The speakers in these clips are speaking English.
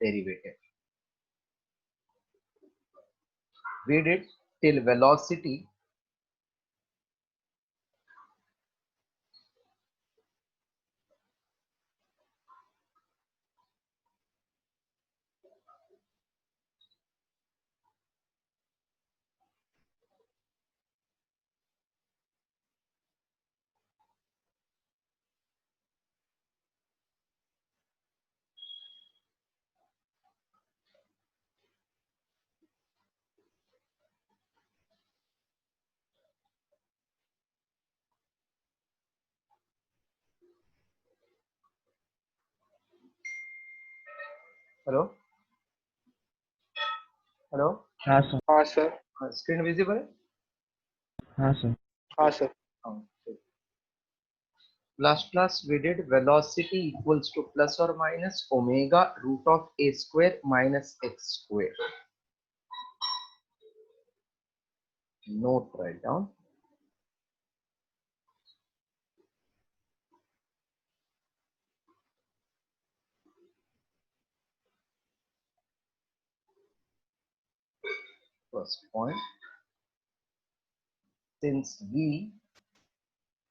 derivative. We did till velocity hello hello हाँ sir. हाँ sir. screen visible है? हाँ सर। हाँ sir. Last class we did velocity equals to plus or minus omega root of a square minus x square. Note write down. First point, since v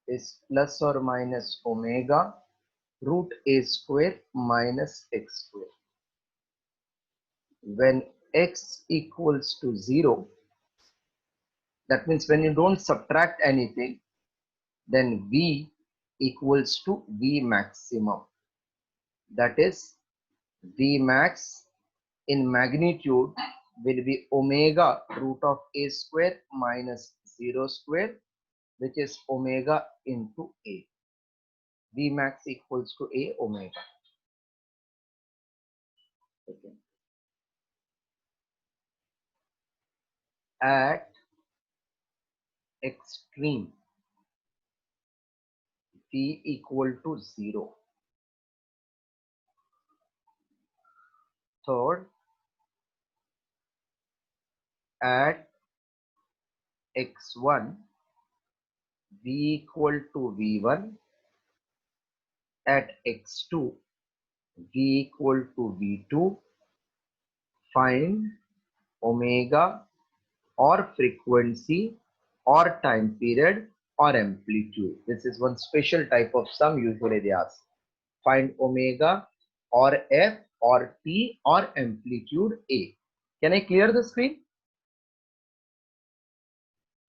is plus or minus omega root a square minus x square, when x equals to 0, that means when you don't subtract anything, then v equals to v maximum. That is, v max in magnitude will be omega root of a square minus 0 square, which is omega into a. V max equals to a omega. Okay. At extreme, v equal to 0. Third, at x1, v equal to v1. At x2, v equal to v2. Find omega or frequency or time period or amplitude. This is one special type of sum usually they ask. Find omega or f or t or amplitude a. Can I clear the screen?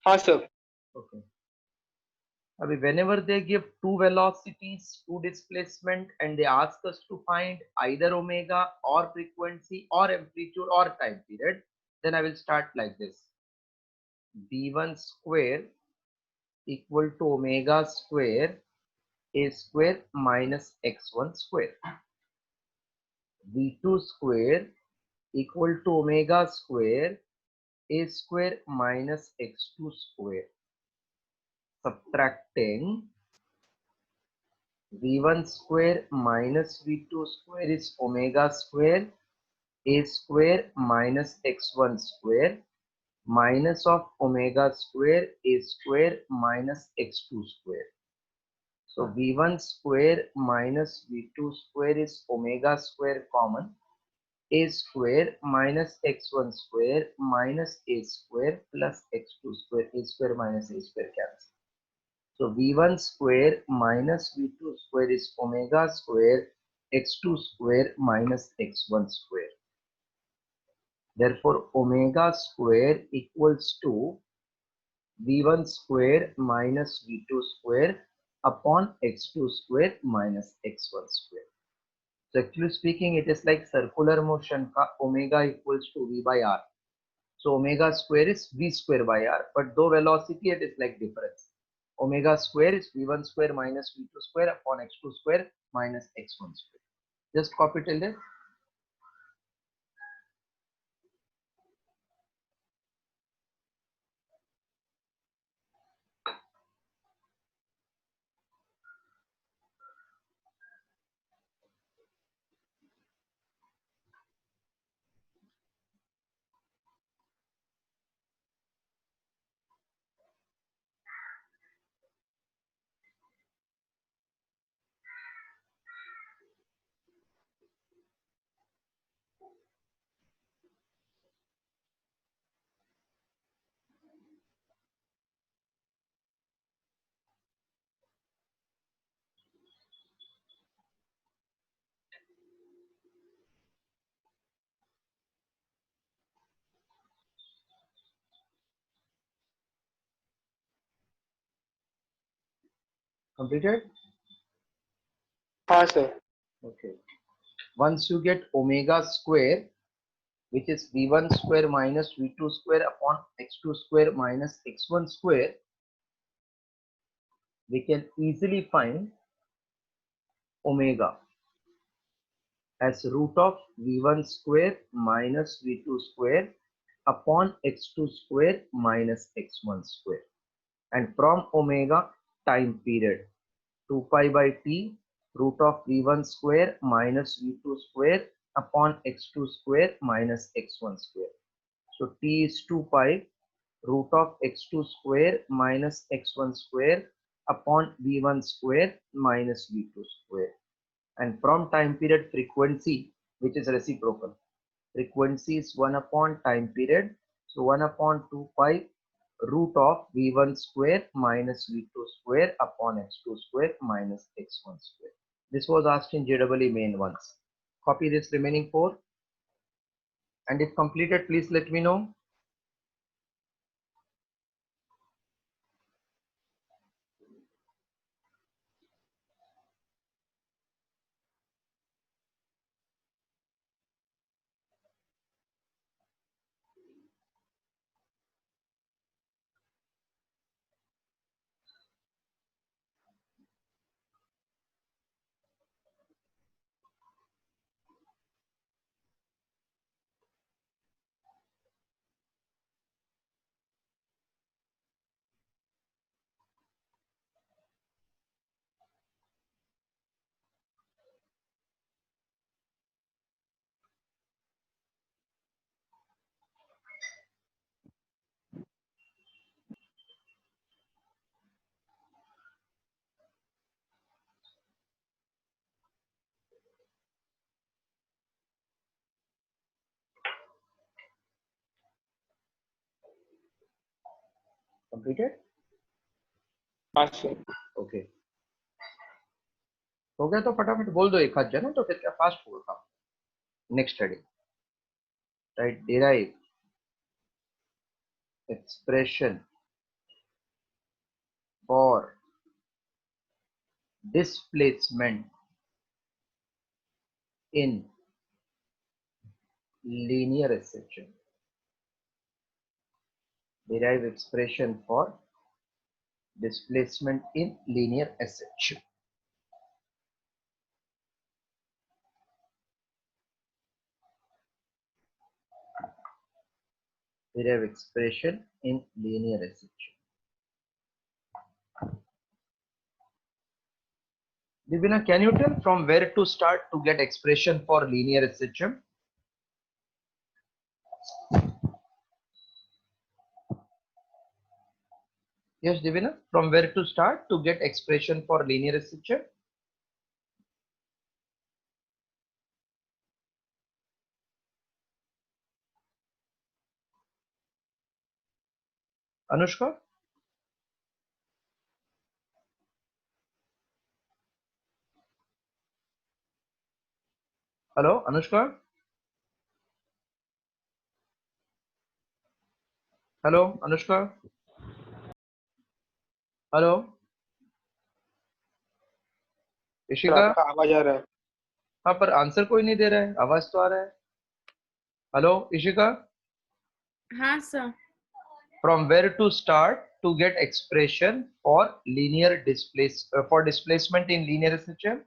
हाँ sir. Okay. Whenever they give two velocities, two displacement, and they ask us to find either omega or frequency or amplitude or time period, then I will start like this. v1 square equal to omega square a square minus x1 square. v2 square equal to omega square a square minus x2 square. Subtracting v1 square minus v2 square is omega square a square minus x1 square minus of omega square a square minus x2 square. So v1 square minus v2 square is omega square common, a square minus x1 square minus a square plus x2 square, a square minus a square cancel. So v1 square minus v2 square is omega square x2 square minus x1 square. Therefore, omega square equals to v1 square minus v2 square upon x2 square minus x1 square. So actually speaking, it is like circular motion ka omega equals to v by r. So omega square is v square by r, but though velocity it is like difference. Omega square is v1 square minus v2 square upon x2 square minus x1 square. Just copy till there. Completed? हाँ sir. Okay. Once you get omega square, which is v1 square minus v2 square upon x2 square minus x1 square, we can easily find omega as root of v1 square minus v2 square upon x2 square minus x1 square. And from omega, time period 2 pi by t, root of v1 square minus v2 square upon x2 square minus x1 square. So t is 2 pi, root of x2 square minus x1 square upon v1 square minus v2 square. And from time period, frequency, which is reciprocal, frequency is 1 upon time period, so 1 upon 2 pi root of v1 square minus v2 square upon x2 square minus x1 square. This was asked in JEE main once. Copy this remaining 4, and if completed, please let me know. Completed? हाँ sir. Okay. हो गया तो फटाफट बोल दो एक हाथ जाना, तो फिर क्या फास्ट होगा काम. Next heading, right, derive expression for displacement in linear SHM. Derive expression for displacement in linear SHM. Derive expression in linear SHM. Divina, can you tell from where to start to get expression for linear SHM? Yes, Divina, from where to start to get expression for linear SHM? Anushka? Hello, Anushka? Hello, Anushka? Hello? Sir Ishika? आपका आवाज आ रहा है. हाँ, पर answer कोई नहीं दे रहा है, आवाज तो आ रहा है. हेलो इशिका? हाँ sir. From where to start to get expression for linear for displacement in linear SHM?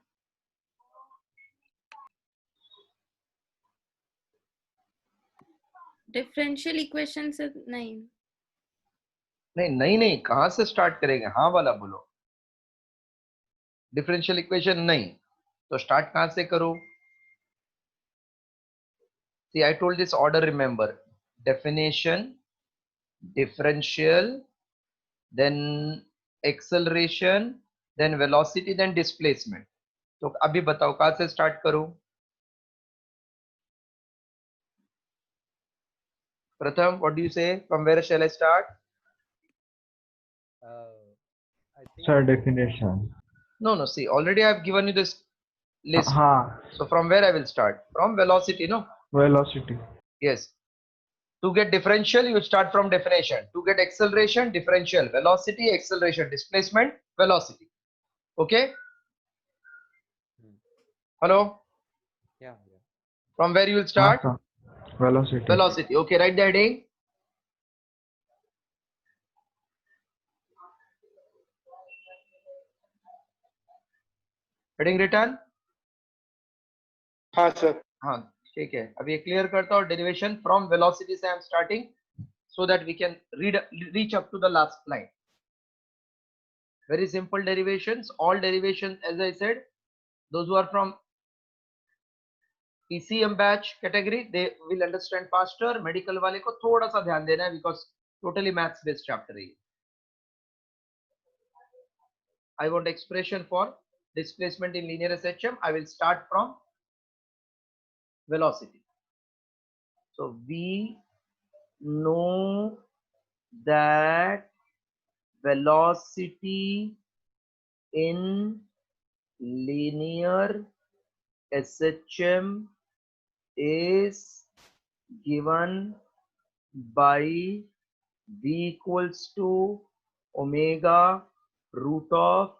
Differential equation से नहीं. नहीं नहीं, कहां से स्टार्ट करेंगे? हाँ वाला बोलो. डिफरेंशियल इक्वेशन नहीं, तो स्टार्ट कहां से करो? See, I told this order, remember: definition, differential, then acceleration, then velocity, then displacement. तो अभी बताओ कहां से स्टार्ट करूं? Pratham, what do you say? From where shall I start? I think sir, definition. No, see, already I have given you this list. So from where I will start? From velocity, no? Velocity. Yes. To get differential, you start from definition. To get acceleration, differential. Velocity, acceleration. Displacement, velocity. Okay. Hello. Yeah. From where you will हाँ start? sir. Velocity. Velocity. Okay, write the heading. Heading written. हाँ sir. हाँ ठीक है, अब ये clear करता हूँ. Derivation from velocity से I am starting so that we can reach up to the last line. Very simple derivations. All derivations, as I said, those who are from PCM batch category, they will understand faster. Medical वाले को थोड़ा सा ध्यान देना है because totally maths based chapter है. I want expression for displacement in linear SHM. I will start from velocity. So we know that velocity in linear SHM is given by v equals to omega root of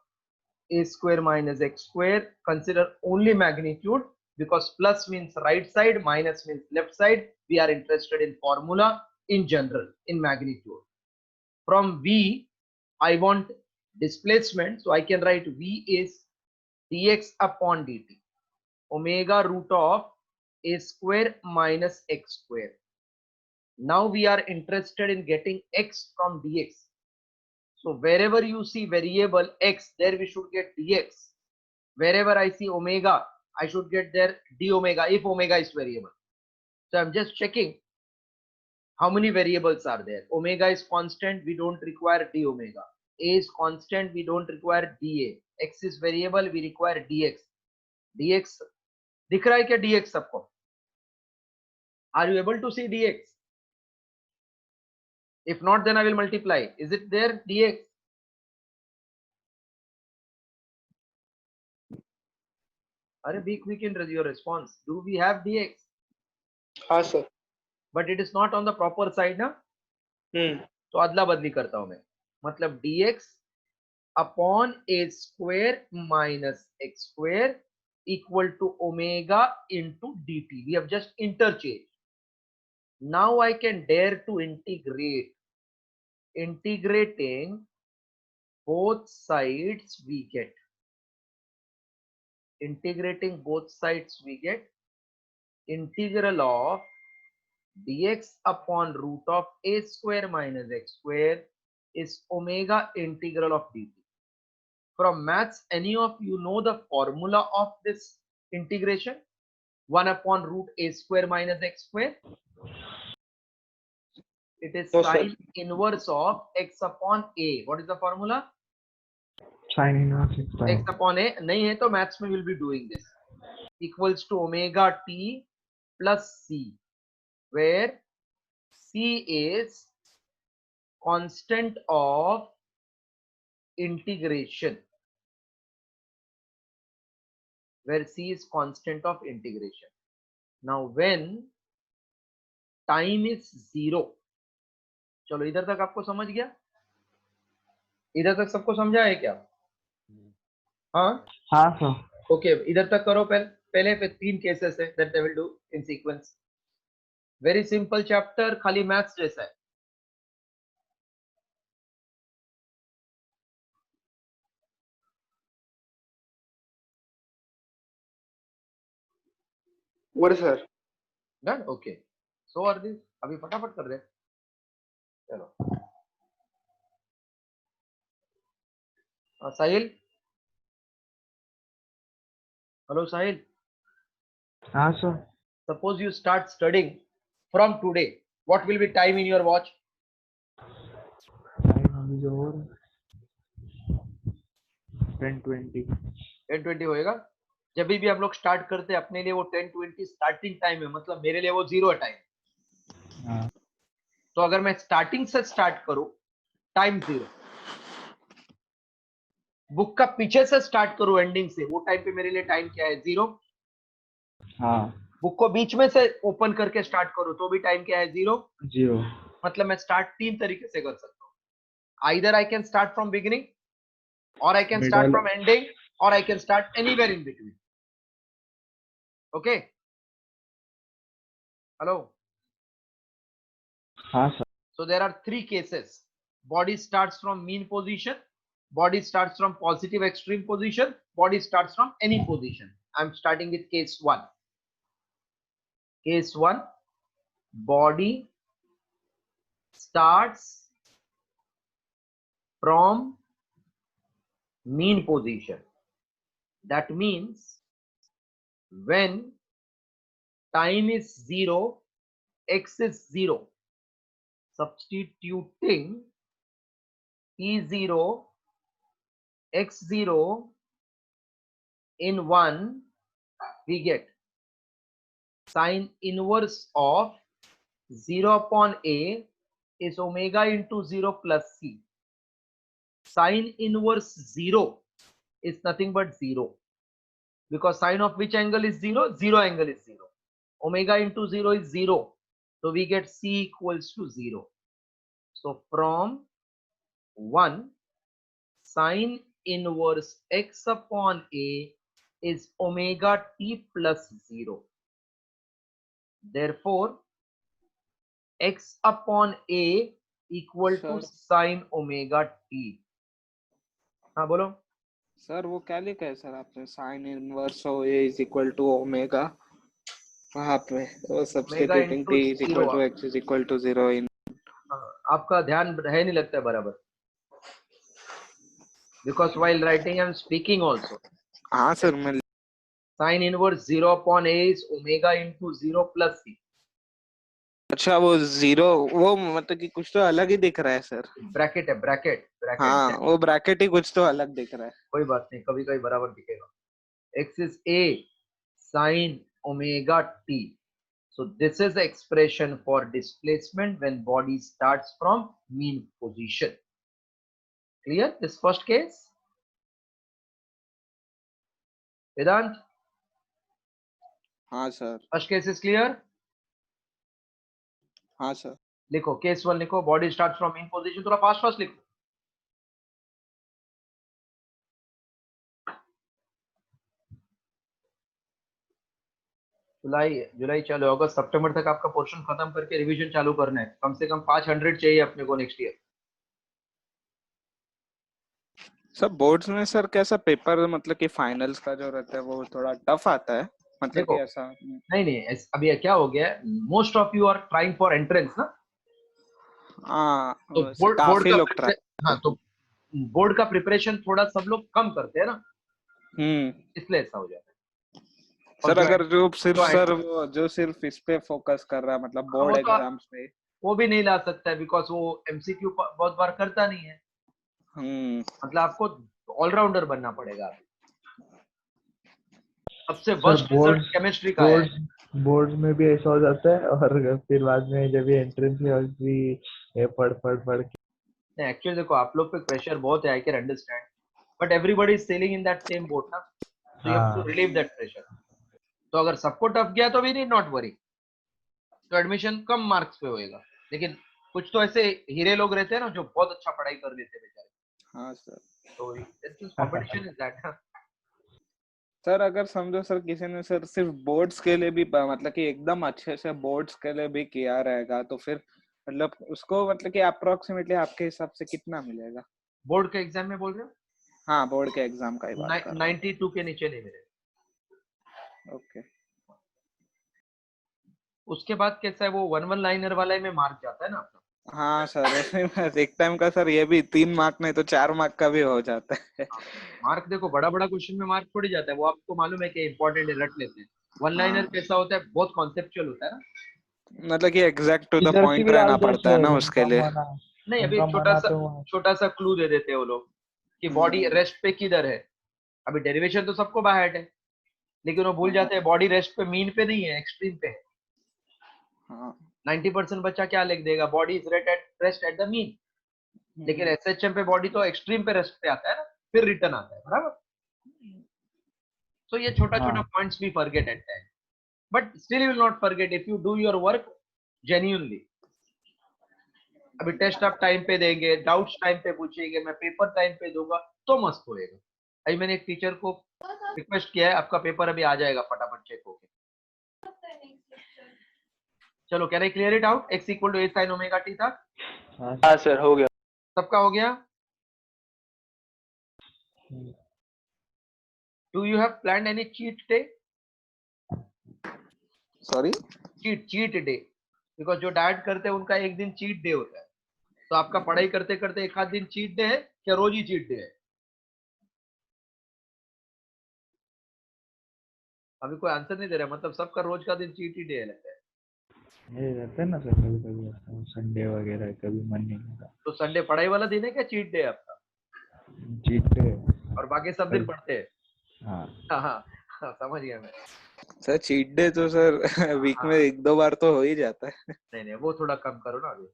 a square minus x square. Consider only magnitude because plus means right side, minus means left side. We are interested in formula in general, in magnitude. From v, I want displacement, so I can write v is dx upon dt, omega root of a square minus x square. Now we are interested in getting x from dx. So wherever you see variable x, there we should get dx. Wherever I see omega, I should get there d omega if omega is variable. So I'm just checking how many variables are there. Omega is constant, we don't require d omega. A is constant, we don't require dA. X is variable, we require dx. dx दिख रहा है क्या dx सबको? Are you able to see dx? If not, then I will multiply. Is it there dx? Are be quick in your response. Do we have dx? हाँ sir. But it is not on the proper side ना. तो अदला बदली करता हूं मैं. मतलब dx upon a square minus x square equal to omega into dt. We have just interchanged. Now I can dare to integrate. Integrating both sides we get. Integrating both sides we get integral of dx upon root of a square minus x square is omega integral of dt. From maths, any of you know the formula of this integration? 1 upon root a square minus x square. It is No, sir. sine inverse of x upon a. What is the formula? Sin inverse is X time. upon a. नहीं है तो maths में will be doing this. Equals to omega t plus c, where c is constant of integration. Where c is constant of integration. Now when time is 0, चलो इधर तक आपको समझ गया? इधर तक सबको समझा है क्या? हाँ हाँ sir. ओके, इधर तक करो पहले फिर 3 केसेस है that I will do in sequence. Very simple chapter, खाली मैथ्स जैसा है. What sir? Done. Okay, so are this. अभी फटाफट कर दे. चलो साहिल. हेलो साहिल. हाँ sir. Suppose you start studying from today, what will be time in your watch? Time अभी जो हो 10:20. 10:20 होएगा. जब भी हम लोग स्टार्ट करते हैं अपने लिए वो 10:20 स्टार्टिंग टाइम है, मतलब मेरे लिए वो 0 टाइम. हाँ. तो अगर मैं स्टार्टिंग से स्टार्ट करूं, टाइम 0. बुक का पीछे से स्टार्ट करूं एंडिंग से, वो टाइम पे मेरे लिए टाइम क्या है? 0. हाँ. बुक को बीच में से ओपन करके स्टार्ट करूं तो भी टाइम क्या है? 0. 0. मतलब मैं स्टार्ट 3 तरीके से कर सकता हूं. Either I can start from beginning, or I can start Middle. from ending, or I can start anywhere in between. Okay. Hello. हाँ sir. So there are three cases. Body starts from mean position, body starts from positive extreme position, body starts from any position. I'm starting with case 1. Case 1, body starts from mean position. That means when time is 0, x is 0, substituting t0, x0 in 1, we get sine inverse of 0 upon a is omega into 0 plus c. Sine inverse 0 is nothing but 0, because sine of which angle is 0? 0 angle is 0. Omega into 0 is 0. So we get c equals to 0. So from 1, sine inverse x upon a is omega t plus 0. Therefore, x upon a equal to sine omega t. हाँ बोलो. Sir वो क्या लिखा है sir आपने sine inverse O A is equal to omega वहां पे वो substituting into T is equal 0. Two x is equal to 0 in आपका ध्यान है नहीं लगता है बराबर, because while writing I am speaking also. हाँ सर मैं Sine inverse 0 upon a is omega into 0 plus c. अच्छा वो जीरो वो मतलब कि कुछ तो अलग ही दिख रहा है सर. ब्रैकेट है, ब्रैकेट. हाँ वो ब्रैकेट ही कुछ तो अलग दिख रहा है. कोई बात नहीं, कभी कभी बराबर दिखेगा. x is a sine omega t. So this is the expression for displacement when body starts from mean position. Clear this first case? Vedant? हाँ sir. First case is clear? हाँ सर. लिखो case 1 लिखो, body starts from mean position. थोड़ा fast लिखो. जुलाई चालू, अगस्त सितंबर तक आपका portion खत्म करके रिवीजन चालू करना है. कम से कम 500 चाहिए अपने को नेक्स्ट ईयर. सर बोर्ड्स में सर कैसा पेपर मतलब कि फाइनल्स का जो रहता है वो थोड़ा टफ आता है मतलब देखो, कि ऐसा नहीं अभी क्या हो गया है, most of you are trying for entrance ना. तो काफी लोग ट्राई. हाँ, तो बोर्ड का प्रिपरेशन थोड़ा सब लोग कम करते हैं ना, इसलिए ऐसा हो जाता है. सर अगर जो सिर्फ इस पे फोकस कर रहा है मतलब बोर्ड एग्जाम्स पे, वो भी नहीं ला सकता है, बिकॉज वो एमसीक्यू बहुत बार करता नहीं है. मतलब आपको ऑलराउंडर बनना पड़ेगा. सबसे वर्स्ट रिजल्ट केमिस्ट्री का है. बोर्ड में भी ऐसा हो जाता है और फिर बाद में जब ये एंट्रेंस में भी ये पढ़ नहीं, एक्चुअली देखो आप लोग पे प्रेशर बहुत है, I can understand, but everybody is sailing in that same boat ना, so you have to relieve that pressure. तो अगर सबको टफ गया तो वी नीड नॉट वरी, तो एडमिशन कम मार्क्स पे होएगा. लेकिन कुछ तो ऐसे हीरे लोग रहते हैं ना जो बहुत अच्छा पढ़ाई कर लेते हैं बेचारे. हाँ सर. तो it's competition is that. Sir अगर समझो सर किसी ने सर सिर्फ बोर्ड्स के लिए भी मतलब कि एकदम अच्छे से बोर्ड्स के लिए भी किया रहेगा तो फिर मतलब उसको मतलब कि अप्रोक्सीमेटली आपके हिसाब से कितना मिलेगा? बोर्ड के एग्जाम में बोल रहे हो? हाँ बोर्ड के एग्जाम का ही बात कर रहा हूं. 92 के नीचे नहीं मिलेगा. ओके. उसके बाद कैसा है, वो वन लाइनर वाला में मार्क जाता है ना अपना. हाँ सर एक टाइम का सर ये भी 3 मार्क नहीं तो 4 मार्क का भी हो जाता है. मार्क देखो, बड़ा क्वेश्चन में मार्क थोड़ी जाता है, वो आपको मालूम है कि इंपॉर्टेंट रट लेते हैं. वन लाइनर कैसा होता है, बहुत कॉन्सेप्चुअल होता है ना, मतलब कि एग्जैक्ट टू द पॉइंट रहना पड़ता है ना उसके लिए. नहीं अभी छोटा सा क्लू दे देते हैं वो लोग कि बॉडी रेस्ट पे किधर है. अभी डेरिवेशन तो सबको बाय हार्ट है, लेकिन वो भूल जाते हैं बॉडी रेस्ट पे मीन पे नहीं है, एक्सट्रीम पे है. 90% बच्चा क्या लिख देगा, body is rest at the mean, लेकिन एसएचएम पे बॉडी तो एक्सट्रीम पे रेस्ट पे आता है ना, फिर रिटर्न आता है. बराबर. तो ये छोटा पॉइंट्स भी forget at time, but still you will not forget if you do your work genuinely. अभी टेस्ट आप टाइम पे देंगे, डाउट्स टाइम पे पूछेंगे, मैं पेपर टाइम पे दूंगा, तो मस्त होएगा। अभी मैंने एक टीचर को रिक्वेस्ट किया है, आपका पेपर अभी आ जाएगा, फटाफट चेक होके। चलो, can I clear it out? x इक्वल टू a sin ओमेगा t था, हाँ सर, हो गया। सबका हो गया। Do you have plan any cheat day? Sorry. Cheat day, because जो डाइट करते हैं उनका एक दिन चीट डे होता है। तो आपका पढ़ाई करते करते एक आध दिन चीट डे है क्या रोज ही चीट डे है? अभी कोई आंसर नहीं दे रहा, मतलब सबका रोज का दिन चीट ही डे लगता है। ये रहता है ना सर, कभी कभी संडे वगैरह कभी मन नहीं होता। तो संडे पढ़ाई वाला दिन है क्या चीट डे है आपका? Cheat day. और बाकी सब दिन पढ़ते हैं? हाँ हाँ हाँ हाँ, समझ गया मैं। सर चीट डे तो सर वीक में 1-2 बार तो हो ही जाता है। नहीं नहीं, वो थोड़ा कम करो ना अभी।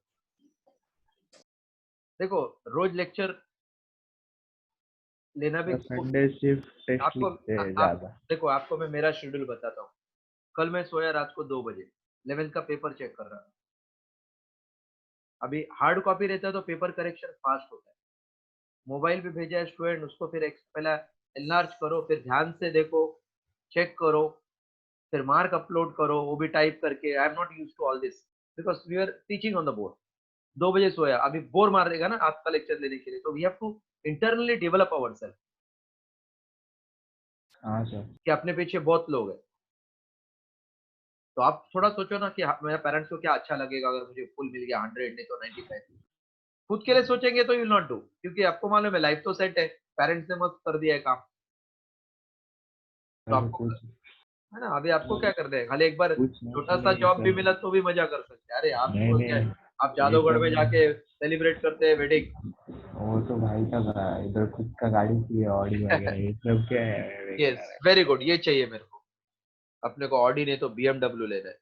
देखो, रोज लेक्चर लेना भी संडे सिर्फ टेस्ट आपको लिखते हैं आप ज्यादा। देखो, आपको मैं मेरा शेड्यूल बताता हूँ। कल मैं सोया रात को 2 बजे, 11th का पेपर चेक कर रहा था। अभी हार्ड कॉपी रहता है तो पेपर करेक्शन फास्ट होता है। मोबाइल पे भेजा है स्टूडेंट, उसको फिर पहला एनलार्ज करो, फिर ध्यान से देखो, चेक करो, फिर मार्क अपलोड करो, वो भी टाइप करके। I am not use to all this because we are teaching on the board. 2 बजे सोया, अभी बोर मार देगा ना आपका लेक्चर लेने के लिए, तो we have to internally develop our self हाँ सर। कि अपने पीछे बहुत लोग हैं। तो आप थोड़ा सोचो ना कि मेरे पेरेंट्स को क्या अच्छा लगेगा अगर मुझे फुल मिल गया, 100 नहीं तो 95। खुद के लिए सोचेंगे तो यू विल नॉट डू, क्योंकि आपको मालूम है लाइफ तो सेट है, पेरेंट्स ने मस्त कर दिया है काम। तो सर आपको कुछ है ना, अभी आपको क्या करना है, खाली एक बार कुछ छोटा नहीं सा नहीं जॉब भी सर। मिला तो भी मजा कर सकते हैं। अरे नहीं आपको क्या है, आप नहीं ये जादूगढ़ में सब, जाके सेलिब्रेट करते हैं वेडिंग। वो तो भाई का इधर खुद का गाड़ी की ऑडी वगैरह ये सब क्या है यस, बेकार वेरी गुड, ये चाहिए मेरे को। अपने को ऑडी नहीं तो BMW लेना है।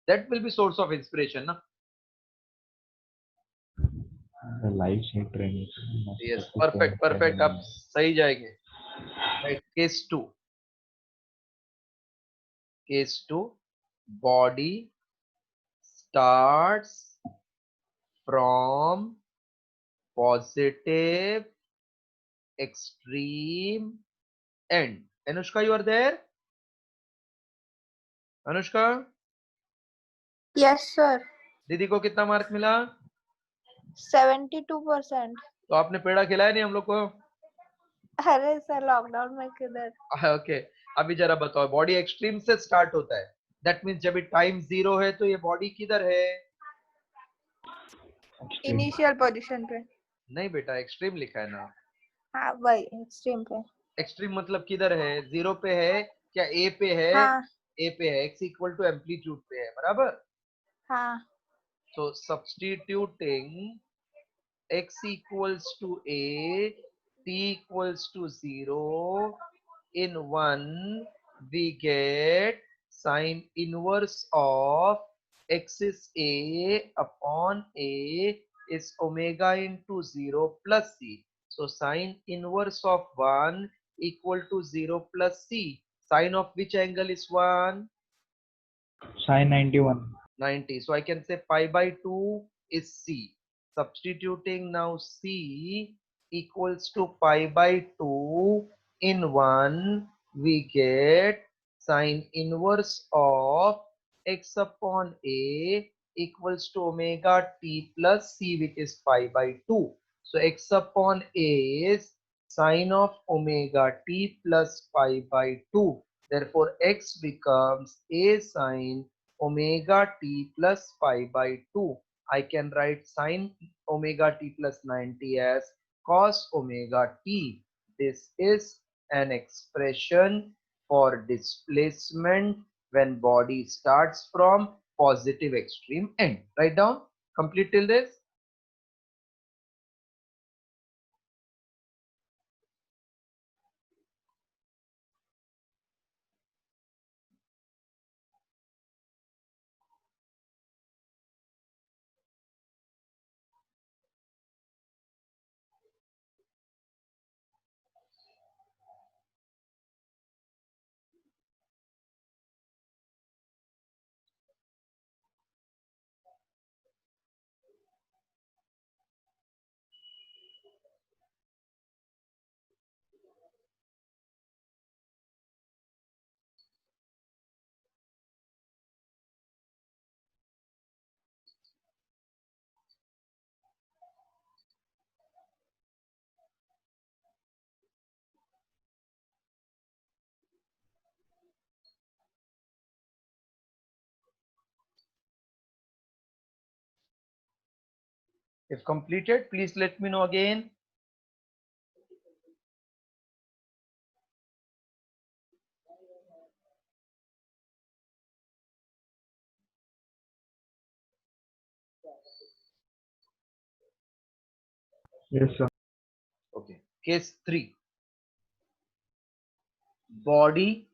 That will be source of inspiration ना। है। लाइफ सेट रहनी चाहिए, मस्त यस, कुछ परफेक्ट टेंशन परफेक्ट, आप नहीं। सही जाएंगे। Right, case two, body starts from positive extreme end. Anushka, you are there? Anushka, Yes, sir. दीदी को कितना मार्क मिला? 72%. तो आपने पेड़ा खिलाया नहीं हम लोग को? अरे सर, लॉकडाउन में किधर? ओके, अभी जरा बताओ, बॉडी एक्सट्रीम से स्टार्ट होता है, दैट मीन्स जब टाइम 0 है तो ये बॉडी किधर है? इनिशियल पोजीशन पे। नहीं बेटा, एक्सट्रीम लिखा है ना। हाँ वही एक्सट्रीम पे। एक्सट्रीम मतलब किधर है? 0 पे है क्या ए पे है? हाँ ए पे है, एक्स इक्वल टू एम्पलीट्यूड पे है, बराबर। हाँ So substituting x equals to a, t equals to 0 in 1, we get sine inverse of x is a upon a is omega into 0 plus c. So sine inverse of 1 equal to 0 plus c. Sine of which angle is 1? Sine 91। 90. So I can say pi by 2 is C. Substituting now C equals to pi by 2 in 1, we get sine inverse of x upon A equals to omega t plus C, which is pi by 2. So x upon A is sine of omega t plus pi by 2. Therefore, x becomes A sine omega t plus pi by 2. I can write sine omega t plus 90 as cos omega t. This is an expression for displacement when body starts from positive extreme end. Write down, complete till this. If completed, please let me know again. Yes, sir. Okay. Case 3. Body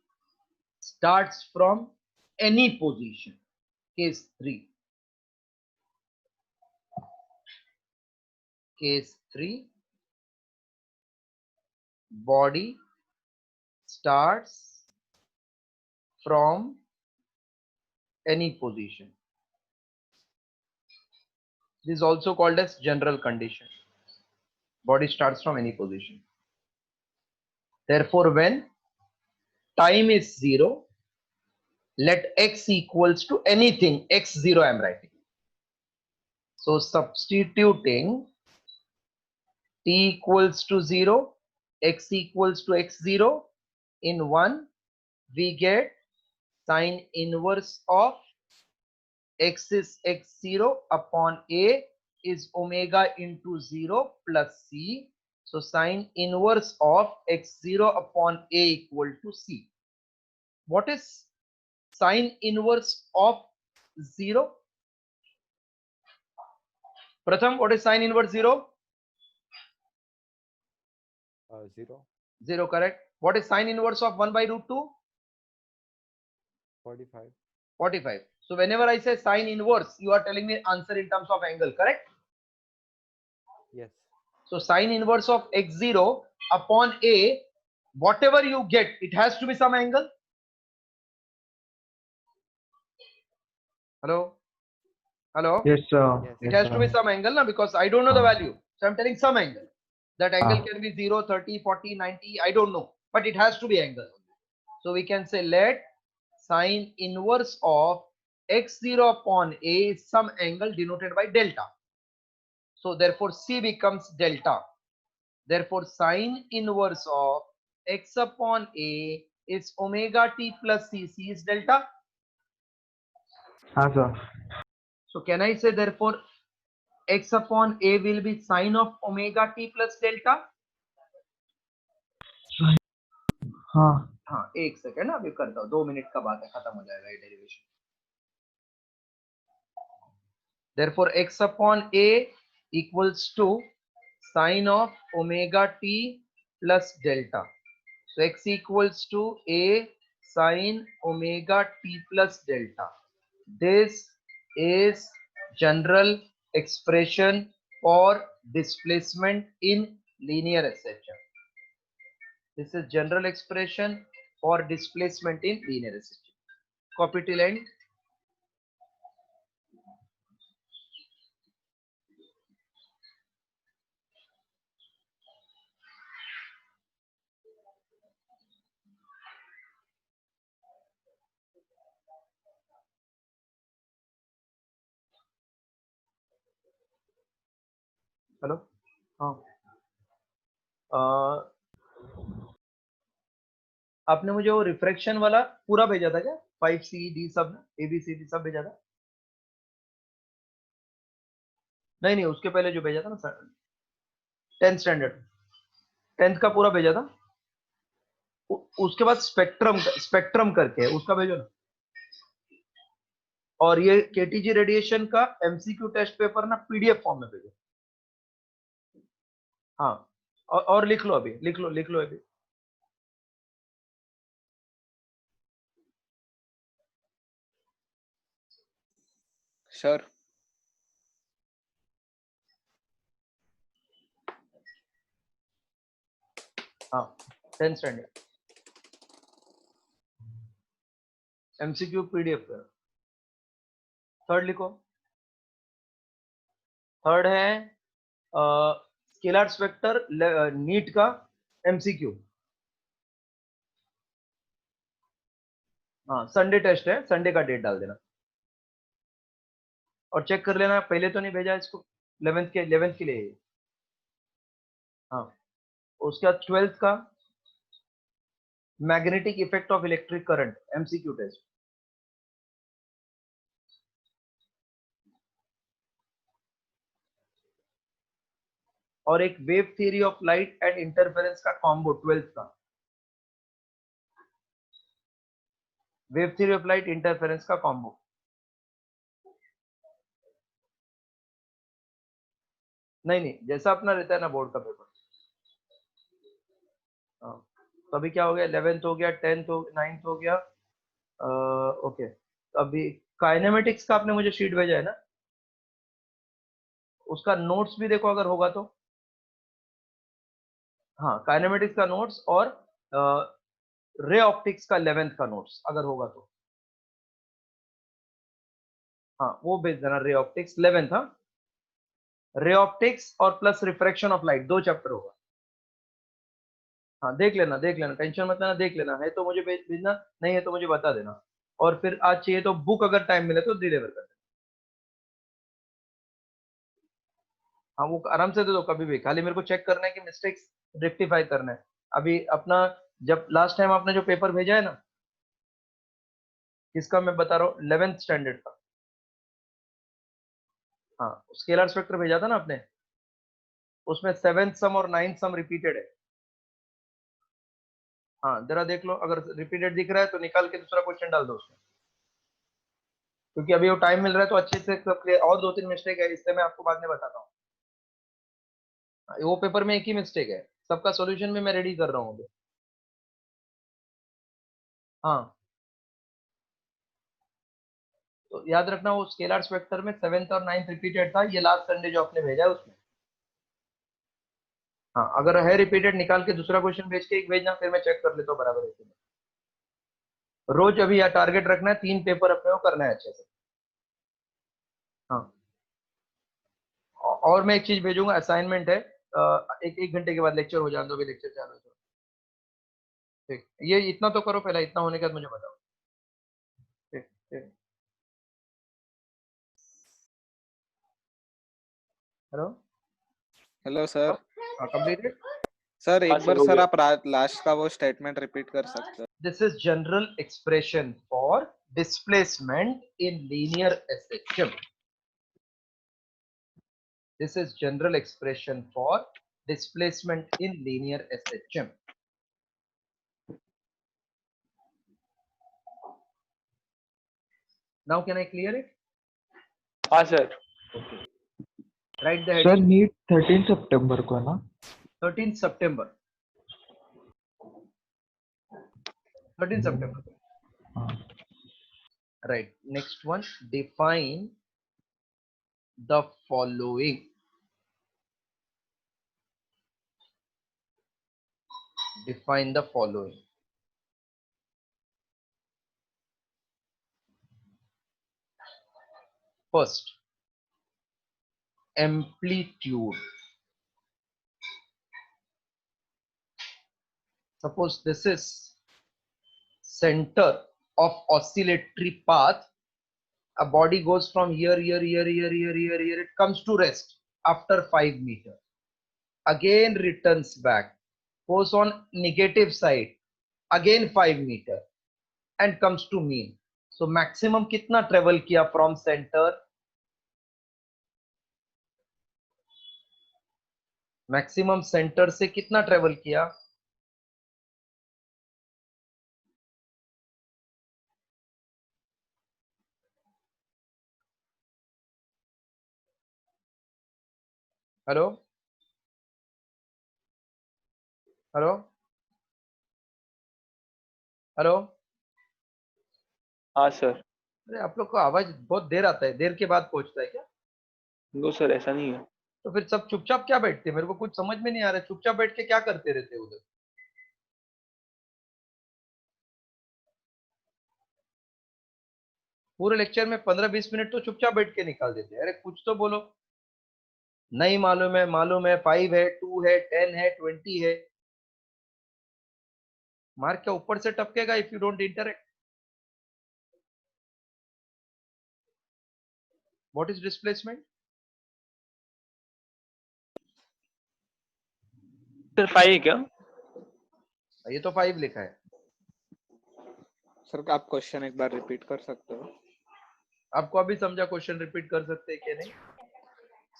starts from any position. Case 3. Case 3. Body starts from any position. This is also called as general condition. Body starts from any position. Therefore, when time is 0, let x equals to anything, x0 I am writing. So substituting t equals to 0, x equals to x0, in 1 we get sine inverse of x is x0 upon a is omega into 0 plus c. So sine inverse of x0 upon a equal to c. What is sine inverse of 0? Pratham, what is sine inverse 0? 0. 0, correct. What is sine inverse of 1 by root 2? 45. 45. So whenever I say sine inverse, you are telling me answer in terms of angle, correct? Yes. So sine inverse of x0 upon a, whatever you get, it has to be some angle. Hello? Hello? Yes, sir. Yes. It Yes, has to be sir. some angle, na, because I don't know the value. So I'm telling some angle. That angle Ah. can be 0, 30, 40, 90, I don't know. But it has to be angle. So we can say let sine inverse of x0 upon a is some angle denoted by delta. So therefore C becomes delta. Therefore sine inverse of x upon a is omega t plus c. C is delta. हाँ sir. So can I say therefore x upon a will be sine of omega t plus delta? हाँ. हाँ एक second अभी करता हूँ, 2 minute का बात है, खत्म हो जाएगा ये derivation. Therefore x upon a equals to sine of omega t plus delta. So x equals to a sine omega t plus delta. This is general expression for displacement in linear SHM. This is general expression for displacement in linear SHM. Copy till end. Hello. हाँ. आपने मुझे वो refraction वाला पूरा भेजा था क्या? 5C D सब ABCD सब भेजा था? नहीं नहीं, उसके पहले जो भेजा था ना सर, 10th स्टैंडर्ड 10th का पूरा भेजा था. उसके बाद स्पेक्ट्रम करके उसका भेजो ना. और ये केटीजी रेडिएशन का एमसीक्यू टेस्ट पेपर ना पीडीएफ फॉर्म में भेजो. हाँ. और लिख लो अभी, लिख लो अभी. सर हाँ 10th स्टैंडर्ड एमसीक्यू पीडीएफ पर. थर्ड लिखो. थर्ड है स्केलर स्पेक्टर नीट का एमसीक्यू. हाँ संडे टेस्ट है, संडे का डेट डाल देना और चेक कर लेना. पहले तो नहीं भेजा इसको, 11th के लिए. हाँ. उसके बाद 12th का magnetic effect of electric current MCQ test. और एक wave theory of light and interference का कॉम्बो 12th का, wave theory of light interference का कॉम्बो। नहीं, जैसा अपना रहता है ना बोर्ड का पेपर। हाँ, तो अभी क्या हो गया, 11th हो गया, 10th हो, 9th हो गया। ओके, अभी काइनेमेटिक्स का आपने मुझे शीट भेजा है ना, उसका नोट्स भी देखो अगर होगा तो। हाँ, काइनेमेटिक्स का नोट्स और रे ऑप्टिक्स का 11th का नोट्स अगर होगा तो। हाँ, वो भेज देना, रे ऑप्टिक्स 11th। हाँ, रे ऑप्टिक्स और plus refraction of light 2 chapter होगा। हाँ, देख लेना टेंशन मत लेना, देख लेना है तो मुझे भेजना, नहीं है तो मुझे बता देना। और फिर आज चाहिए तो बुक अगर टाइम मिले तो डिलीवर कर देना। हाँ, वो आराम से दे दो कभी भी, खाली मेरे को चेक करना है कि मिस्टेक्स रेक्टिफाई करना है। अभी अपना जब लास्ट टाइम आपने जो पेपर भेजा है ना, किसका मैं बता रहा हूँ, 11th स्टैंडर्ड का। हाँ, स्केलर स्पेक्टर भेजा था ना आपने, उसमें 7th सम और 9th सम रिपीटेड है। हाँ, जरा देख लो, अगर रिपीटेड दिख रहा है तो निकाल के दूसरा क्वेश्चन डाल दो उसमें, क्योंकि अभी वो टाइम मिल रहा है तो अच्छे से सब क्लियर। और 2-3 मिस्टेक है, इसलिए मैं आपको बाद में बताता हूँ। वो पेपर में एक ही मिस्टेक है, सबका सॉल्यूशन भी मैं रेडी कर रहा हूँ अभी। हाँ, तो याद रखना वो स्केलर स्पेक्टर में 7th और 9th रिपीटेड था, ये लास्ट संडे जो आपने भेजा है उसमें। हाँ, अगर है रिपीटेड निकाल के दूसरा क्वेश्चन भेज के एक भेजना, फिर मैं चेक कर लेता हूँ बराबर है कि नहीं। रोज अभी यह टारगेट रखना है, 3 पेपर अपने को करना है अच्छे से। हाँ, और मैं एक चीज भेजूंगा, असाइनमेंट है, एक घंटे के बाद लेक्चर हो जाए, दो भी लेक्चर चालू है तो। ठीक, ये इतना तो करो पहले, इतना होने के बाद मुझे बताओ। ठीक ठीक। Hello, hello sir. Completed. Sir हाँ एक सर, बार हो सर गया। आप लास्ट का वो स्टेटमेंट रिपीट कर सकते हो? This is general expression for displacement in linear SHM. This is general expression for displacement in linear SHM. Now can I clear it? हाँ sir. Write the sir heading. NEET 13 सितंबर को है ना? 13th September. 13th September. हाँ. Right. Next one. Define the following. Define the following. First, amplitude. Suppose this is center of oscillatory path. A body goes from here, it comes to rest after 5 meters. Again returns back, goes on negative side, again 5 meters and comes to mean. So maximum कितना travel किया from center? Maximum center से कितना travel किया? Hello hello hello. हाँ sir. अरे आप लोग को आवाज बहुत देर आता है, देर के बाद पहुंचता है क्या? नो सर, ऐसा नहीं है। तो फिर सब चुपचाप क्या बैठते हैं? मेरे को कुछ समझ में नहीं आ रहा है, चुपचाप बैठ के क्या करते रहते हैं उधर? पूरे लेक्चर में 15-20 मिनट तो चुपचाप बैठ के निकाल देते हैं। अरे कुछ तो बोलो। नहीं मालूम है, 5 है, 2 है, 10 है, 20 है। मार्क क्या ऊपर से टपकेगा if you don't interact? What is displacement? Sir 5 है क्या? ये तो 5 लिखा है। सर आप क्वेश्चन एक बार रिपीट कर सकते हो? आपको अभी समझा? क्वेश्चन रिपीट कर सकते हैं कि नहीं?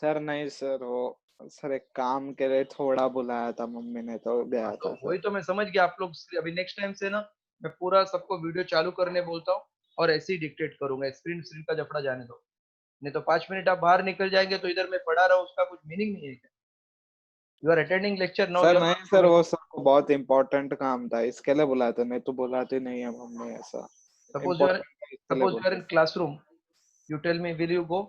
सर नहीं सर, वो सर एक काम के लिए थोड़ा बुलाया था मम्मी ने तो गया तो था वही सर। तो मैं समझ गया। आप लोग अभी नेक्स्ट टाइम से ना मैं पूरा सबको वीडियो चालू करने बोलता हूँ और ऐसे ही डिक्टेट करूंगा। स्क्रीन स्क्रीन का जफड़ा जाने दो, नहीं तो 5 मिनट आप बाहर निकल जाएंगे तो इधर मैं पढ़ा रहा हूँ उसका कुछ मीनिंग नहीं है क्या? You are attending lecture now, sir you नहीं सर, वो सर को बहुत इम्पोर्टेंट काम था इसके लिए बुलाया था, नहीं तो बुलाते नहीं है मम्मी ऐसा। सपोज यू आर इम्पोर्टेंट है इसके लिए in classroom, you tell me will you go?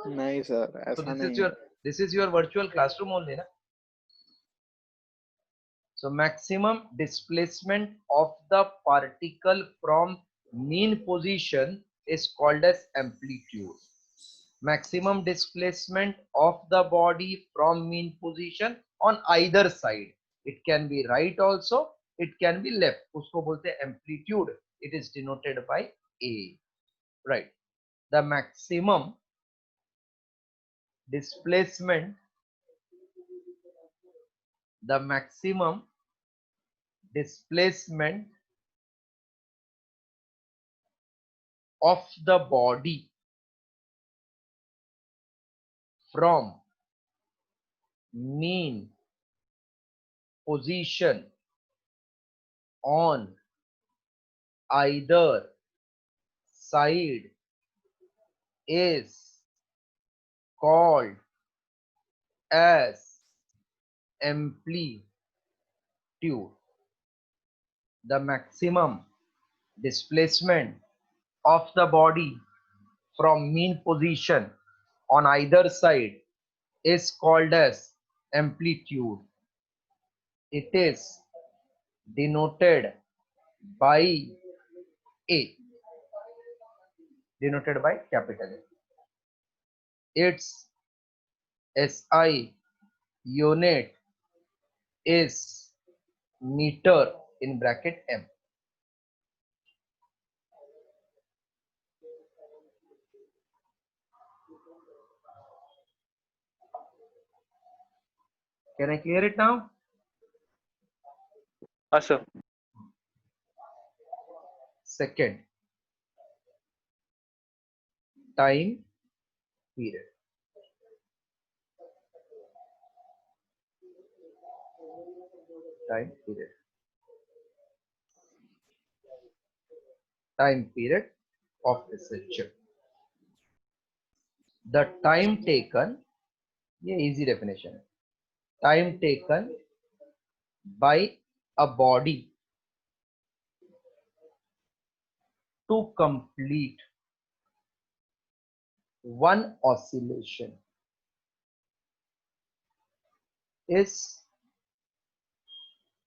नहीं सर So ऐसा नहीं है। this is your virtual classroom only, na? So maximum displacement of the particle from mean position is called as amplitude. Maximum displacement of the body from mean position on either side. It can be right also, it can be left. उसको बोलते हैं amplitude. It is denoted by A. Right. The maximum displacement, the maximum displacement of the body from mean position on either side is called as amplitude. The maximum displacement of the body from mean position on either side is called as amplitude. It is denoted by A, denoted by capital A. Its SI unit is meter in bracket M. Can I clear it now? हाँ sir. Second, time period. Time period. Time period of research. The time taken, ये easy definition है. Time taken by a body to complete one oscillation is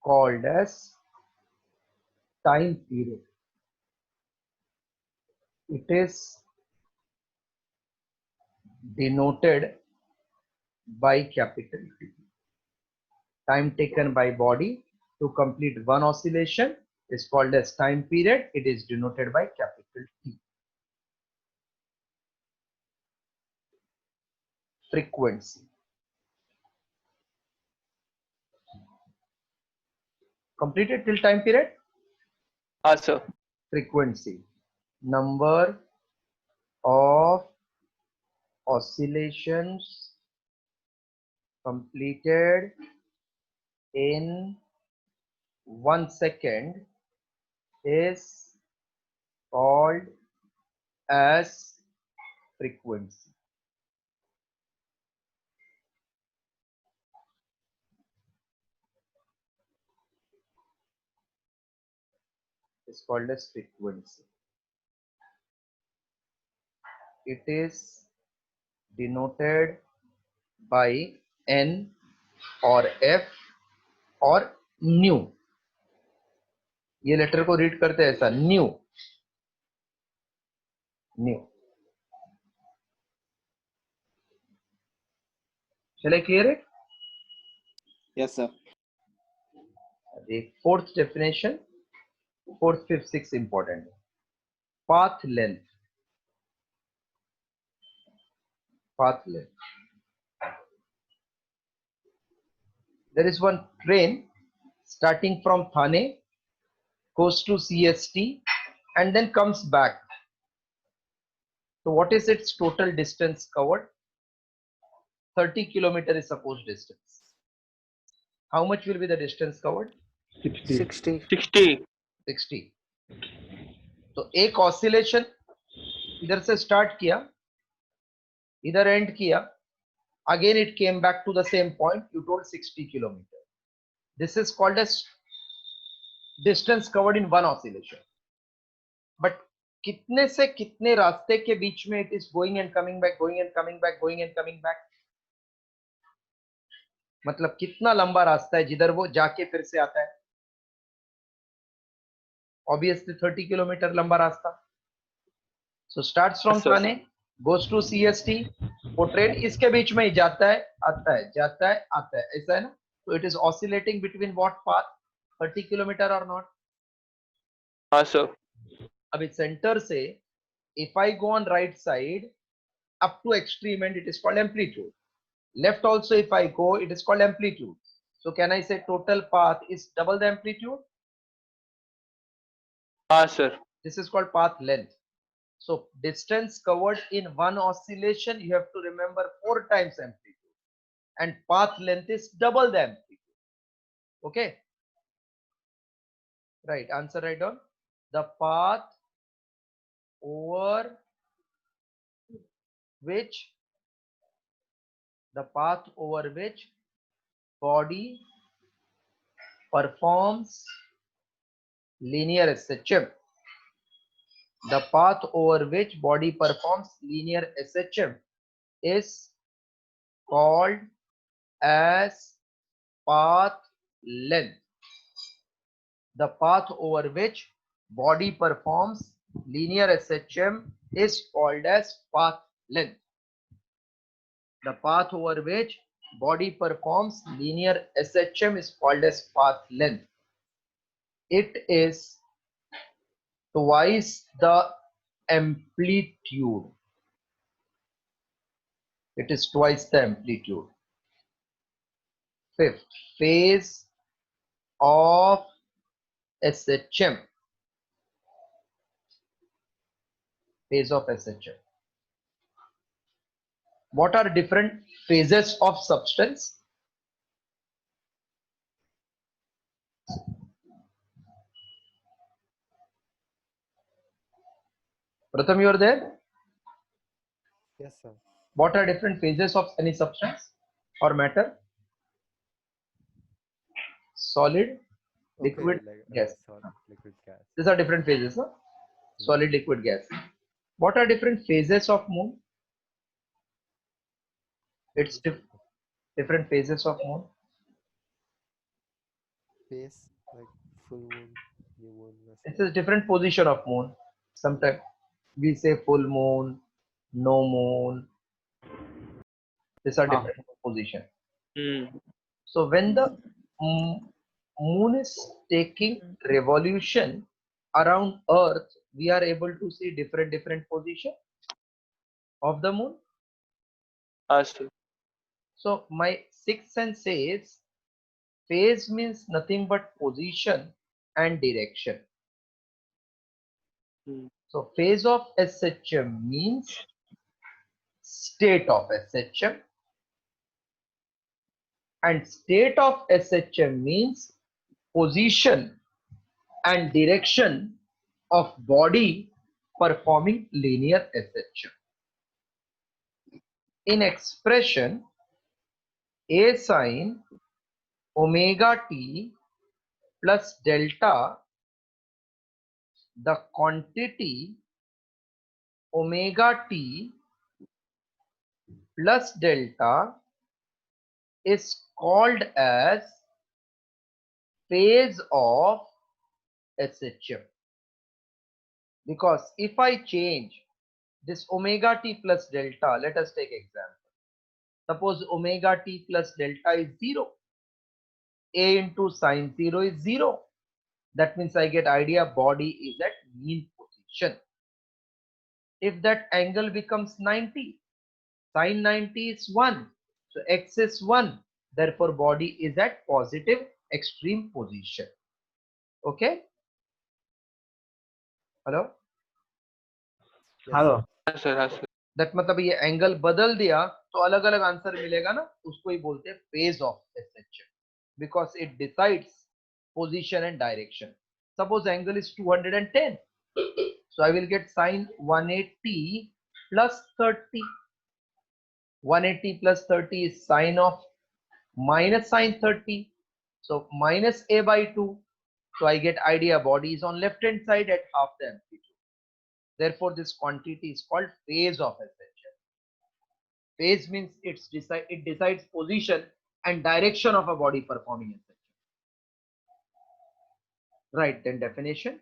called as time period. It is denoted by capital T. Time taken by body to complete one oscillation is called as time period. It is denoted by capital T. Frequency. Completed till time period? हाँ sir. Frequency. Number of oscillations completed in 1 second is called as frequency. It's called as frequency. It is denoted by N or F और new. ये letter को read करते हैं ऐसा, new new. Shall I clear it? Yes sir. The fourth definition, fourth, fifth, sixth important. Path length. Path length. There is one train starting from Thane, goes to CST, and then comes back. So what is its total distance covered? 30 kilometer is supposed distance. How much will be the distance covered? 60. 60. 60. 60. तो एक oscillation इधर से start किया, इधर and किया, again it came back to the same point. You told 60 kilometer. This is called as distance covered in one oscillation. But कितने से कितने रास्ते के बीच में it is going and coming back, going and coming back, going and coming back? मतलब कितना लंबा रास्ता है जिधर वो जाके फिर से आता है? Obviously 30 किलोमीटर लंबा रास्ता. So starts from Yes, sir. Thane, goes to CST. वो ट्रेन इसके बीच में ही जाता है, आता है, जाता है, आता है, ऐसा है ना? So it is oscillating between what path? 30 kilometer or not? हाँ sir. अभी सेंटर से if I go on right side up to extreme end, it is called amplitude. Left also if I go, it is called amplitude. So can I say total path is double the amplitude? हाँ sir. This is called path length. So distance covered in one oscillation, you have to remember 4 times amplitude, and path length is double the amplitude. Okay, right, answer right on. The path over which body performs linear SHM. The path over which body performs linear SHM is called as path length. The path over which body performs linear SHM is called as path length. The path over which body performs linear SHM is called as path length. It is twice the amplitude. It is twice the amplitude. Fifth, phase of SHM. Phase of SHM. What are different phases of substance? Pratham, you are there? Yes, sir. What are different phases of any substance or matter? Solid, liquid, gas. Solid, liquid, gas. These are different phases, no? Solid, liquid, gas. What are different phases of moon? It's different phases of moon. Phase, like full moon, new moon. It's a different position of moon. Sometimes we say full moon, no moon. These are different position. So when the moon is taking revolution around Earth, we are able to see different position of the moon. हाँ sir. So my sixth sense says phase means nothing but position and direction. So phase of SHM means state of SHM, and state of SHM means position and direction of body performing linear SHM. In expression, A sin omega t plus delta, the quantity omega t plus delta is called as phase of SHM. Because if I change this omega t plus delta, let us take example. Suppose omega t plus delta is 0. A into sine 0 is 0. That means I get idea body is at mean position. If that angle becomes 90, sine 90 is 1. So x is 1. Therefore body is at positive extreme position. Okay? Hello? Yes, Hello. sir. हाँ sir. हाँ sir. That मतलब ये angle बदल दिया तो अलग अलग answer मिलेगा ना, उसको ही बोलते हैं phase of SHM, because it decides position and direction. Suppose angle is 210, so I will get sine 180 plus 30. 180 plus 30 is sine of minus sine 30, so minus a by 2. So I get idea body is on left hand side at half the amplitude. Therefore this quantity is called phase of SHM. Phase means it decides position and direction of a body performing SHM. Right, then definition.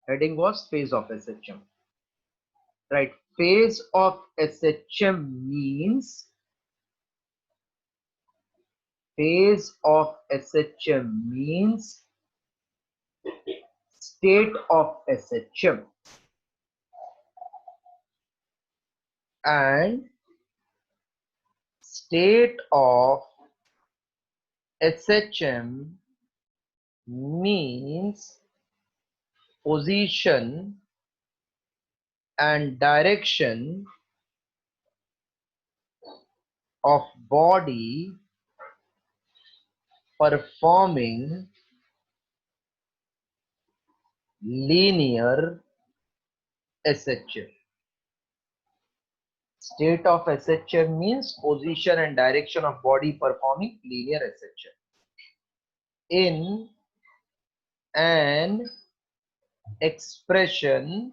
Heading was phase of SHM. Right, phase of SHM means state of SHM, and state of SHM means position and direction of body performing linear SHM. State of SHM means position and direction of body performing linear SHM. In an expression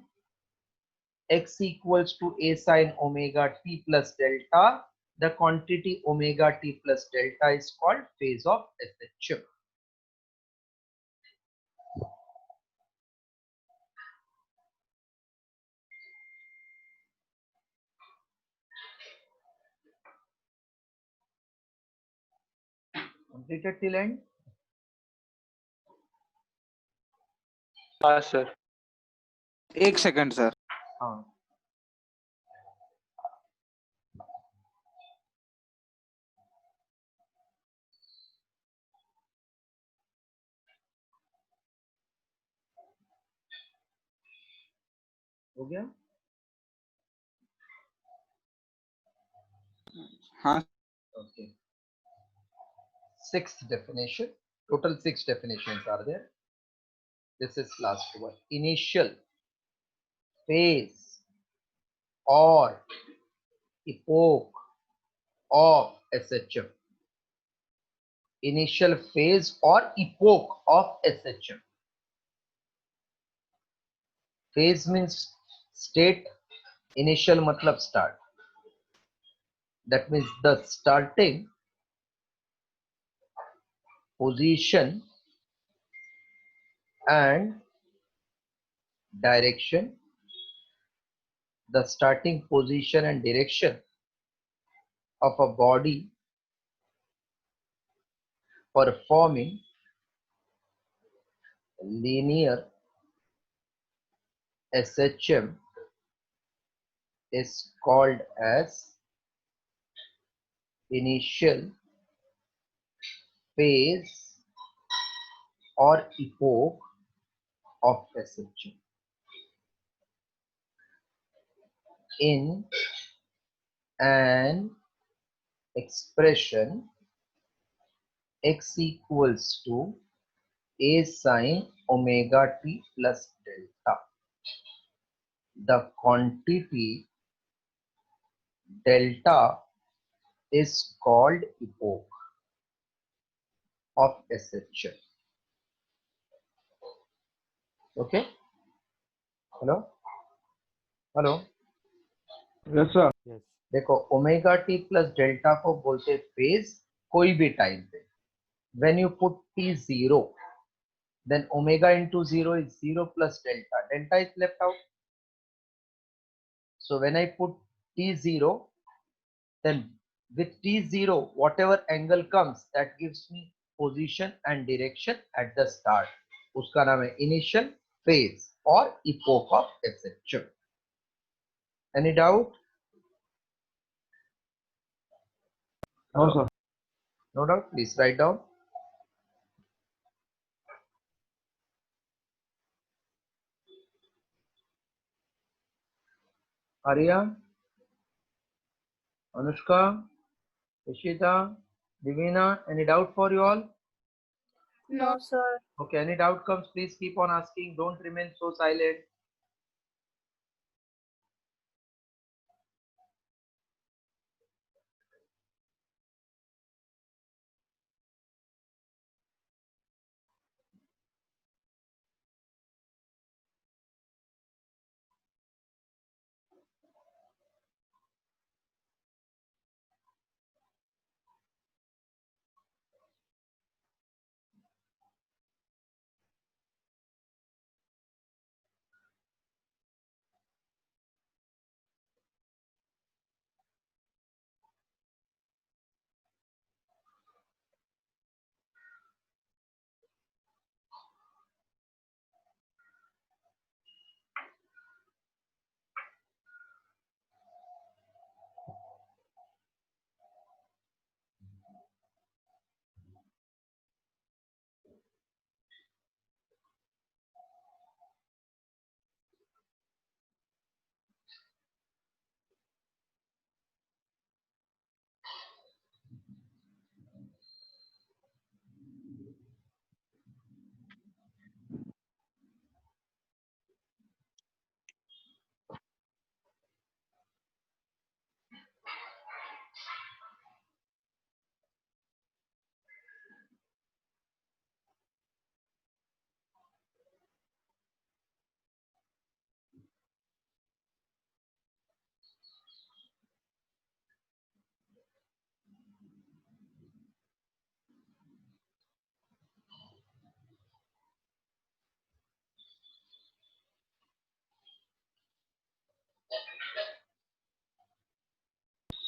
x equals to a sine omega t plus delta, the quantity omega t plus delta is called phase of SHM. Completed till end? हाँ sir. एक second sir. हाँ. हो गया? हाँ. Okay. Sixth definition. Total 6 definitions are there. This is last one. Initial, phase, or epoch of SHM. Initial phase or epoch of SHM. Phase means state, initial matlab start. That means the starting position and direction, the starting position and direction of a body performing linear SHM is called as initial phase or epoch of SHM. In an expression x equals to a sine omega t plus delta, the quantity delta is called epoch of SHM. Okay? Hello? Hello? Yes, sir. Yes. देखो omega T plus delta को बोलते phase कोई भी time पे. When you put t0, then omega into 0 is 0 plus delta. Delta is left out. So when I put t0, then with t0, whatever angle comes, that gives me position and direction at the start. उसका नाम है initial phase or epoch of SHM. Any doubt? No, sir. No doubt. Please write down. Arya, Anushka, Ishita, Divina, any doubt for you all? No, sir. Okay, any doubt comes, please keep on asking. Don't remain so silent.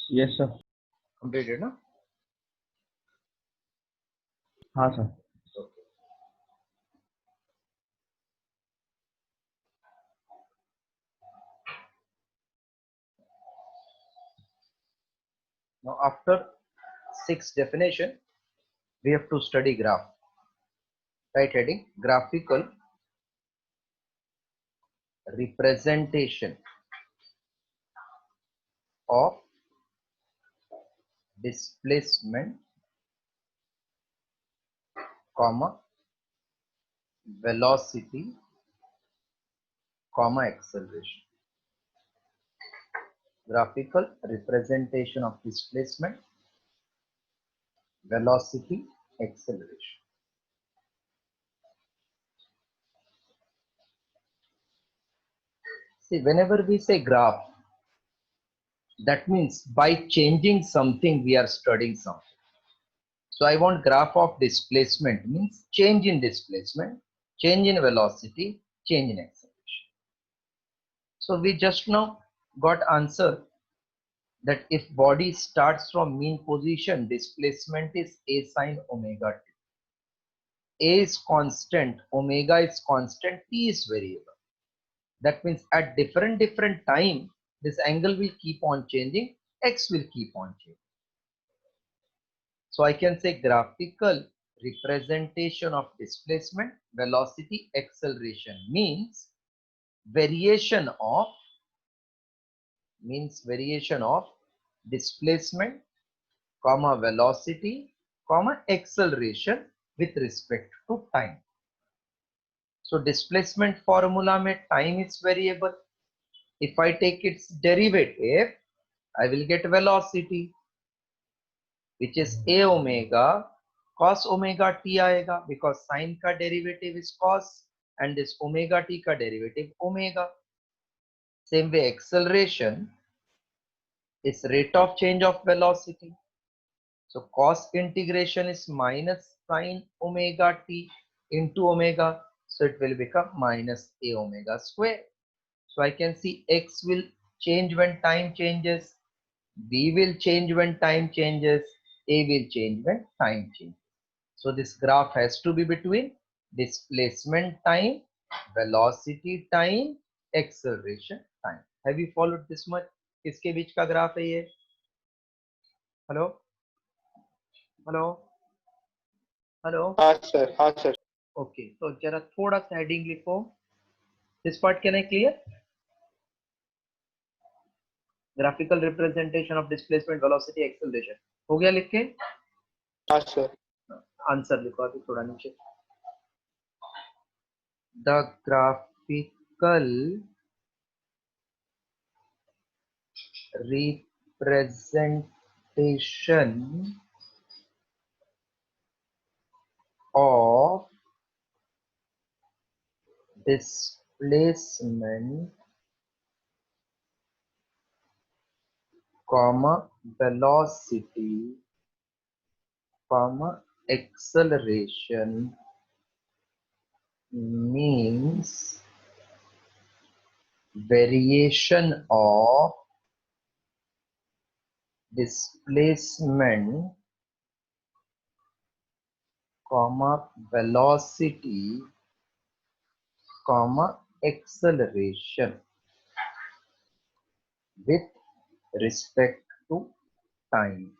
Yes, sir. Completed, no? हाँ sir. Now, after 6 definition, we have to study graph. Right heading, graphical representation of displacement, comma, velocity, comma, acceleration. Graphical representation of displacement, velocity, acceleration. See, whenever we say graph, that means by changing something, we are studying something. So I want graph of displacement, means change in displacement, change in velocity, change in acceleration. So we just now got answer that if body starts from mean position, displacement is a sine omega t. A is constant, omega is constant, t is variable. That means at different time, this angle will keep on changing, x will keep on changing. So I can say graphical representation of displacement, velocity, acceleration means variation of displacement, comma, velocity, comma, acceleration with respect to time. So displacement formula mein time is variable. If I take its derivative, I will get velocity, which is a omega cos omega t आएगा, because sine का derivative is cos and this omega t का derivative omega. Same way acceleration is rate of change of velocity. So cos integration is minus sine omega t into omega. So it will become minus a omega square. So I can see x will change when time changes, b will change when time changes, a will change when time changes. So this graph has to be between displacement time, velocity time, acceleration time. Have you followed this much? किसके बीच का graph है ये? Hello hello hello. हाँ sir. Okay, तो जरा थोड़ा सा heading लिखो. This part can I clear? Graphical representation of displacement velocity acceleration हो गया लिख के? हाँ सर। आंसर लिखो अभी थोड़ा नीचे। The graphical representation of displacement comma velocity comma acceleration means variation of displacement comma velocity comma acceleration with respect to time.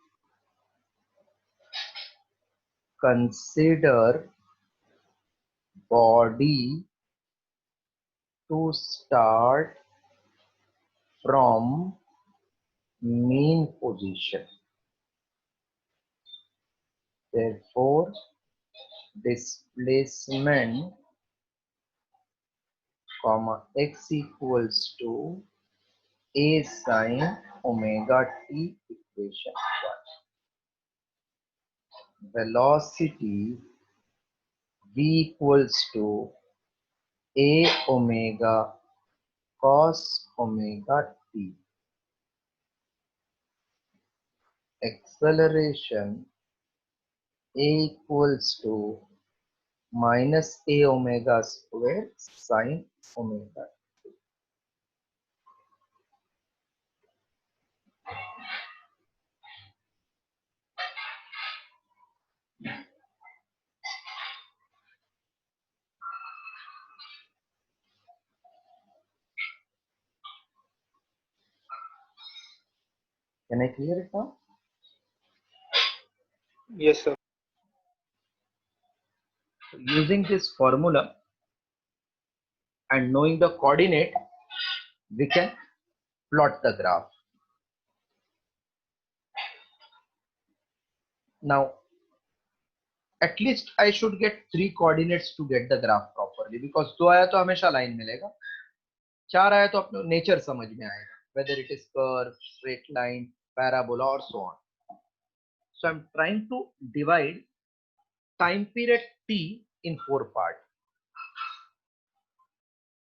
Consider body to start from mean position. Therefore, displacement comma x equals to a sin omega t equation 1. Velocity v equals to a omega cos omega t. Acceleration a equals to minus a omega square sin omega. Can I clear it now? Yes sir. Using this formula and knowing the coordinate, we can plot the graph. Now, at least I should get 3 coordinates to get the graph properly, because 2 आया तो हमेशा line मिलेगा, 4 आया तो अपने nature समझ में आएगा, whether it is curve, straight line, parabola or so on. So I'm trying to divide time period t in 4 parts.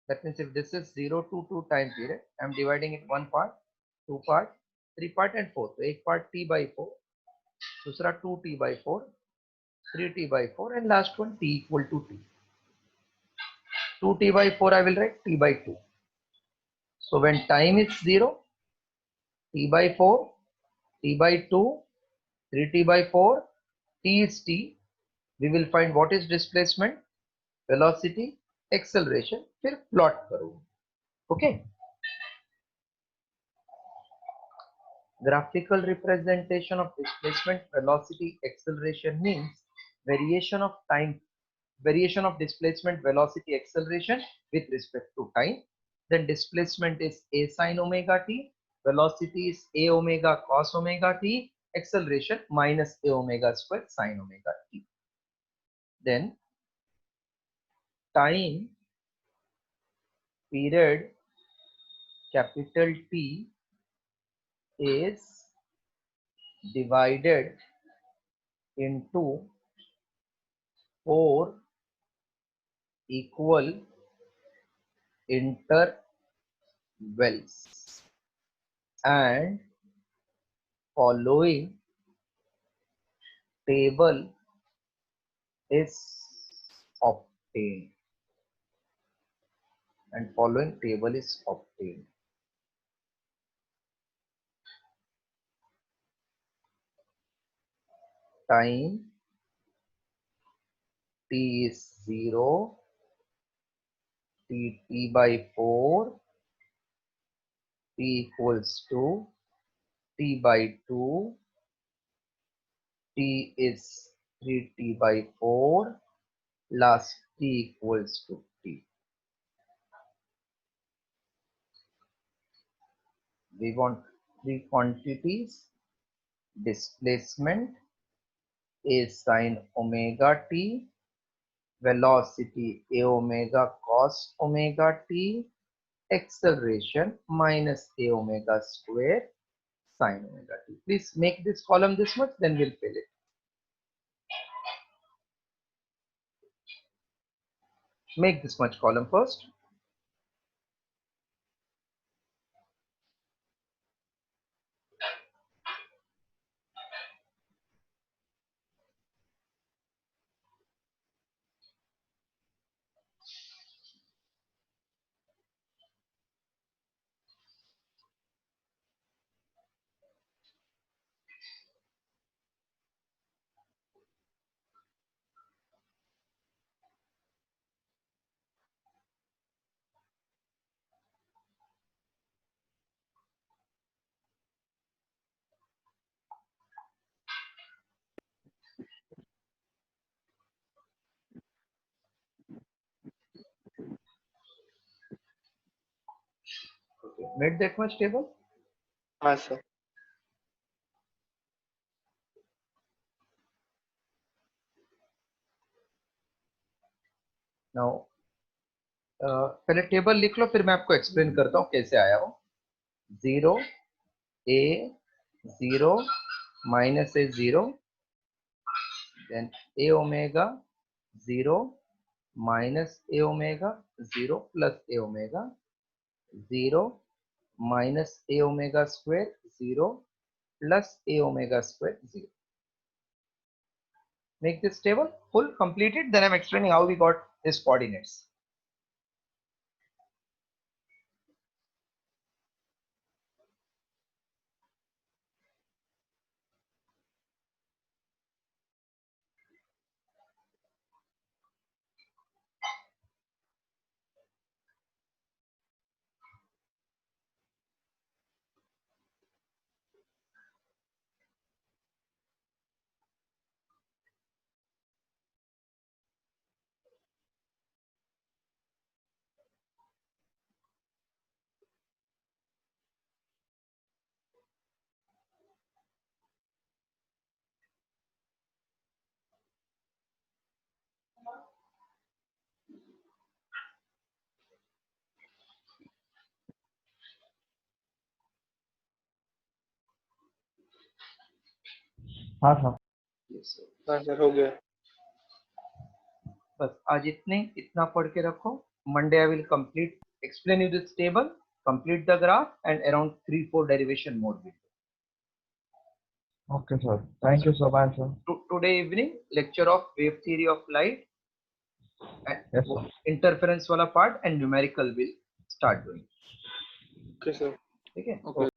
That means if this is 0 to 2 time period, I'm dividing it 1 part, 2 part, 3 part and 4. So एक part t by 4, दूसरा 2t by 4, 3t by 4 and last one t equal to t. 2t by 4 I will write t by 2. So when time is 0, t by 4, t by 2, 3t by 4, t is t. We will find what is displacement, velocity, acceleration, फिर plot करो. Okay. Graphical representation of displacement, velocity, acceleration means variation of time, variation of displacement, velocity, acceleration with respect to time. Then displacement is a sin omega t, velocity is a omega cos omega t, acceleration minus a omega square sin omega t. Then time period capital T is divided into 4 equal intervals, and following table is obtained. Time t is 0, t by 4, t equals to t by 2, t is 3t by 4, last t equals to t. we want three quantities. Displacement is sine omega t, velocity a omega cos omega t, acceleration minus a omega square sine omega t. Please make this column this much, then we'll fill it. Make this much column first. Okay. Made that much table? हाँ sir. Now पहले table लिख लो, फिर मैं आपको explain करता हूँ कैसे आया वो. 0 a 0 minus a 0, then a omega 0 minus a omega 0 plus a omega 0 minus a omega square 0 plus a omega square 0. Make this table full, complete it, then I'm explaining how we got these coordinates. हाँ sir. Yes, sir. हाँ sir हो गया. बस आज इतना पढ़ के रखो. Monday I will complete, explain you this table, complete the graph, and around 3-4 derivation more will. Okay sir. Thank you so much sir. Today evening lecture of wave theory of light and Yes sir. interference wala part and numerical will start doing. Okay sir. ठीक है? Okay.